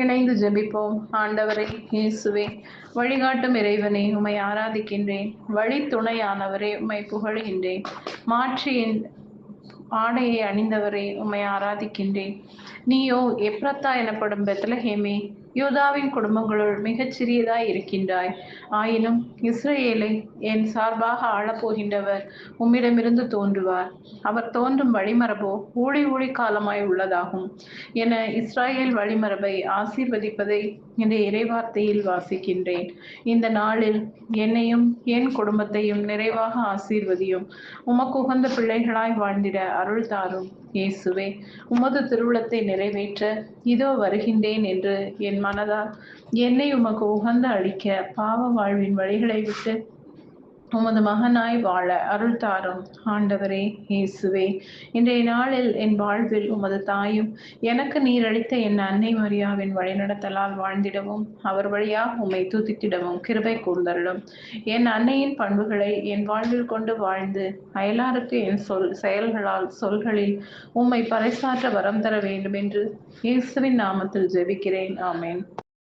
இணைந்து ஜெபிப்போம். ஆண்டவரே இயேசுவே, வழிகாட்டும் இறைவனே, உம்மை ஆராதிக்கின்றேன். வழித்துணையானவரே, உம்மை புகழுகின்றேன். மாற்றியின் ஆடையை அணிந்தவரே, உம்மை ஆராதிக்கின்றேன். நீயோ எப்ரத்தா எனப்படும் பெத்லஹேமே, யூதாவின் குடும்பங்களுள் மிகச் சிறியதாய் இருக்கின்றாய். ஆயினும் இஸ்ரவேலை என் சார்பாக ஆளப்போகின்றவர் உம்மிடமிருந்து தோன்றுவார். அவர் தோன்றும் வழிமரபோ ஊழி ஊழி காலமாய் உள்ளதாகும் என இஸ்ராயேல் வழிமரபை ஆசீர்வதிப்பதை இந்த இறைவார்த்தையில் வாசிக்கின்றேன். இந்த நாளில் என்னையும் என் குடும்பத்தையும் நிறைவாக ஆசீர்வதியும். உமக்கு உகந்த பிள்ளைகளாய் வாழ்ந்திட அருள் தாரும். இயேசுவே, உமது திருவுளத்தை நிறைவேற்ற இதோ வருகின்றேன் என்று என் மனதால் என்னை உமக்கு உகந்த அளிக்க பாவ வாழ்வின் வழிகளை விட்டு உமது மகனாய் வாழ அருள் தாரும். ஆண்டவரே இயேசுவே, இன்றைய நாளில் என் வாழ்வில் உமது தாயும் எனக்கு நீரளித்த என் அன்னை மரியாவின் வழிநடத்தலால் வாழ்ந்திடவும் அவர் வழியாக உம்மை துதித்திடவும் கிருபை கூர்ந்தருளும். என் அன்னையின் பண்புகளை என் வாழ்வில் கொண்டு வாழ்ந்து அயலாருக்கு என் செயல்களால் சொல்களில் உம்மை பறைசாற்ற வரம் தர வேண்டும் என்று இயேசுவின் நாமத்தில் ஜெபிக்கிறேன். ஆமென்.